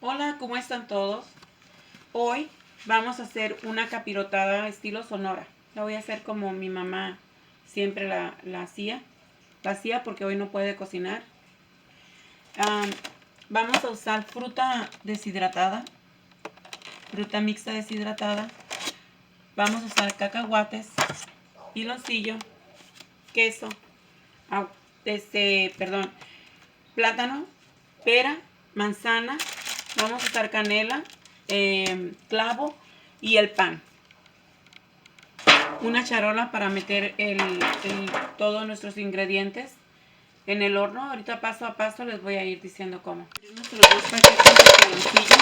Hola, ¿cómo están todos? Hoy vamos a hacer una capirotada estilo Sonora. La voy a hacer como mi mamá siempre la hacía. La hacía porque hoy no puede cocinar. Vamos a usar fruta deshidratada, fruta mixta deshidratada. Vamos a usar cacahuates, piloncillo, queso, plátano, pera, manzana. Vamos a usar canela, clavo y el pan. Una charola para meter todos nuestros ingredientes en el horno. Ahorita paso a paso les voy a ir diciendo cómo. Nuestros dos paquetes de piloncillo.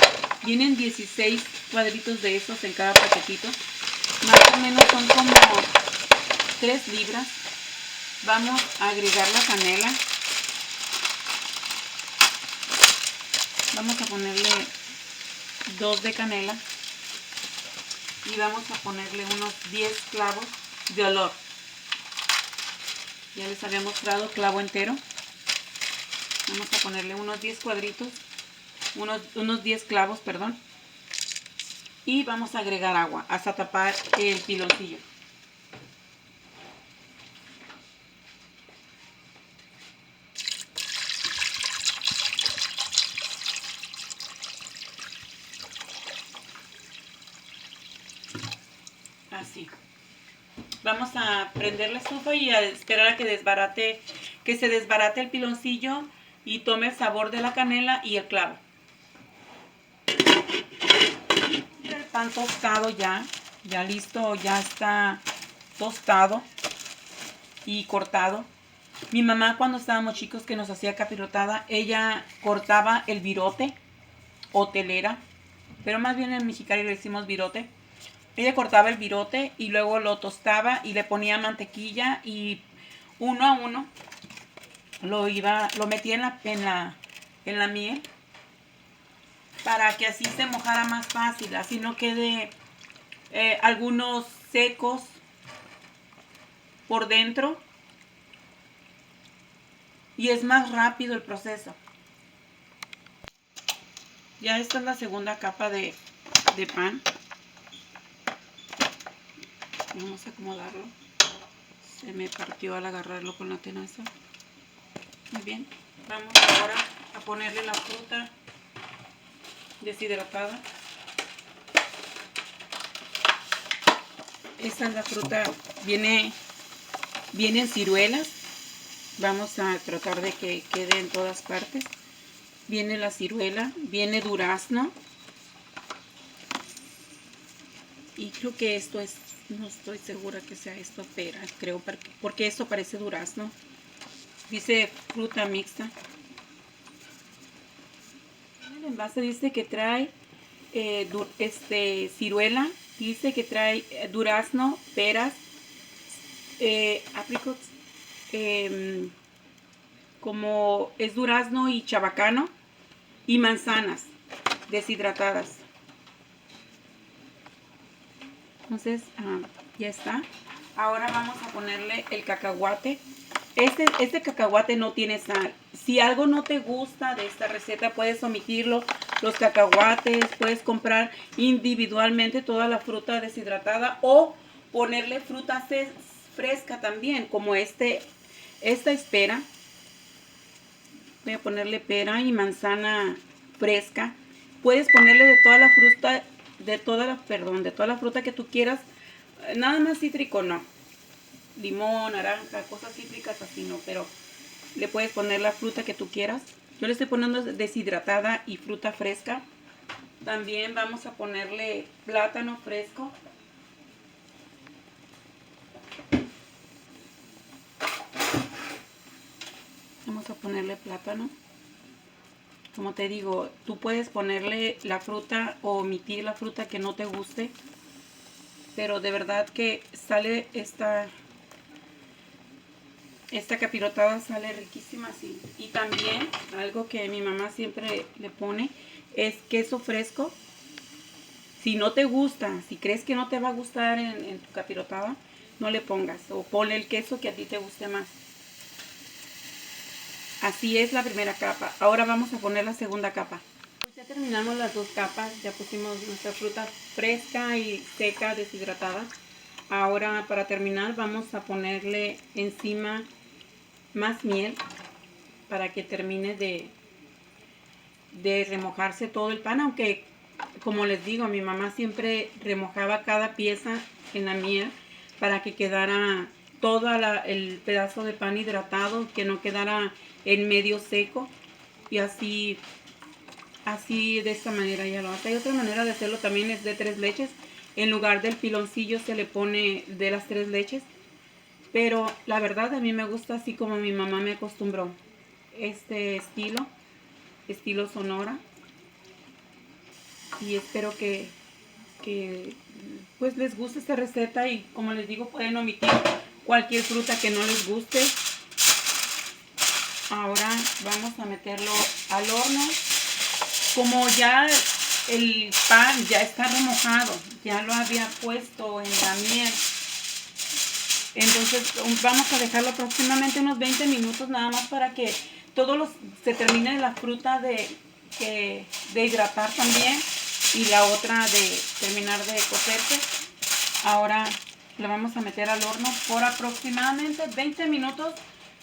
Vienen 16 cuadritos de esos en cada paquetito. Más o menos son como 3 libras. Vamos a agregar la canela. Vamos a ponerle 2 de canela. Y vamos a ponerle unos 10 clavos de olor. Ya les había mostrado clavo entero. Vamos a ponerle unos 10 cuadritos, unos 10 clavos, perdón. Y vamos a agregar agua hasta tapar el piloncillo. Así. Vamos a prender la estufa y a esperar a que se desbarate el piloncillo y tome el sabor de la canela y el clavo. El pan tostado ya listo, ya está tostado y cortado. Mi mamá cuando estábamos chicos que nos hacía capirotada, ella cortaba el virote o telera, pero más bien en Mexicali le decimos virote. Ella cortaba el virote y luego lo tostaba y le ponía mantequilla y uno a uno lo metía en la miel para que así se mojara más fácil, así no quede algunos secos por dentro y es más rápido el proceso. Ya esta es la segunda capa de pan. Vamos a acomodarlo. Se me partió al agarrarlo con la tenaza. Muy bien. Vamos ahora a ponerle la fruta deshidratada. Esta es la fruta. Viene en ciruelas. Vamos a tratar de que quede en todas partes. Viene la ciruela. Viene durazno. Y creo que esto es, no estoy segura que sea esto pera, creo, porque esto parece durazno. Dice fruta mixta. El envase dice que trae ciruela, dice que trae durazno, peras, apricots, como es durazno y chabacano, y manzanas deshidratadas. Entonces, ya está. Ahora vamos a ponerle el cacahuate. Este cacahuate no tiene sal. Si algo no te gusta de esta receta, puedes omitirlo. Los cacahuates, puedes comprar individualmente toda la fruta deshidratada o ponerle fruta fresca también, como esta es pera. Voy a ponerle pera y manzana fresca. Puedes ponerle de toda la fruta, de toda la fruta que tú quieras. Nada más cítrico no. Limón, naranja, cosas cítricas así no, pero le puedes poner la fruta que tú quieras. Yo le estoy poniendo deshidratada y fruta fresca. También vamos a ponerle plátano fresco. Vamos a ponerle plátano. Como te digo, tú puedes ponerle la fruta o omitir la fruta que no te guste. Pero de verdad que sale esta capirotada sale riquísima así. Y también algo que mi mamá siempre le pone es queso fresco. Si no te gusta, si crees que no te va a gustar en tu capirotada, no le pongas. O ponle el queso que a ti te guste más. Así es la primera capa. Ahora vamos a poner la segunda capa. Ya terminamos las dos capas, ya pusimos nuestra fruta fresca y seca, deshidratada. Ahora para terminar vamos a ponerle encima más miel para que termine de remojarse todo el pan, aunque como les digo, mi mamá siempre remojaba cada pieza en la miel para que quedara todo el pedazo de pan hidratado, que no quedara en medio seco, y así de esta manera ya lo hace. Hay otra manera de hacerlo también, es de 3 leches. En lugar del piloncillo se le pone de las 3 leches, pero la verdad a mí me gusta así como mi mamá me acostumbró, este estilo Sonora, y espero que pues les guste esta receta, y como les digo, pueden omitir cualquier fruta que no les guste. Ahora vamos a meterlo al horno. Como ya el pan ya está remojado, ya lo había puesto en la miel, entonces vamos a dejarlo aproximadamente unos 20 minutos nada más para que se termine la fruta de hidratar también, y la otra de terminar de cocerse. Ahora lo vamos a meter al horno por aproximadamente 20 minutos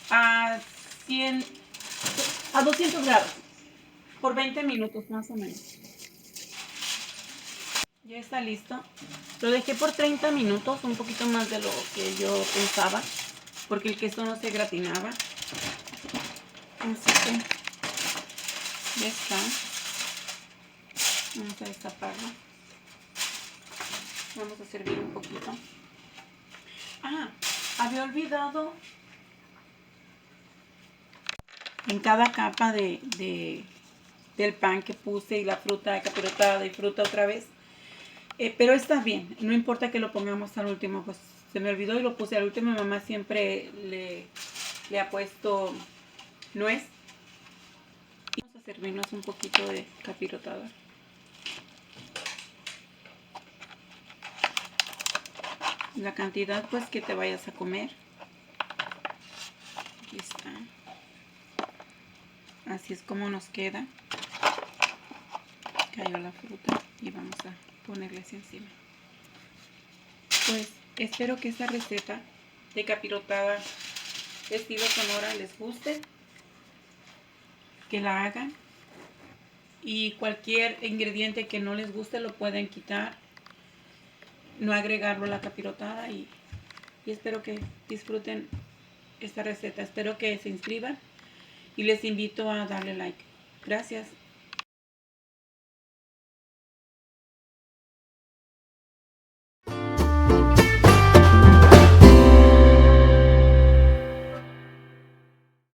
a 200 grados, por 20 minutos más o menos. Ya está listo. Lo dejé por 30 minutos, un poquito más de lo que yo pensaba, porque el queso no se gratinaba. Así que ya está. Vamos a destaparlo. Vamos a servir un poquito. Había olvidado en cada capa del pan que puse, y la fruta capirotada y fruta otra vez. Pero está bien, no importa que lo pongamos al último, pues se me olvidó y lo puse al último. Mi mamá siempre le ha puesto nuez. Y vamos a servirnos un poquito de capirotada. La cantidad pues que te vayas a comer. Aquí está. Así es como nos queda. Cayó la fruta y vamos a ponerles encima. Pues espero que esta receta de capirotada estilo Sonora les guste, que la hagan, y cualquier ingrediente que no les guste lo pueden quitar, no agregarlo a la capirotada, y espero que disfruten esta receta. Espero que se inscriban y les invito a darle like. Gracias.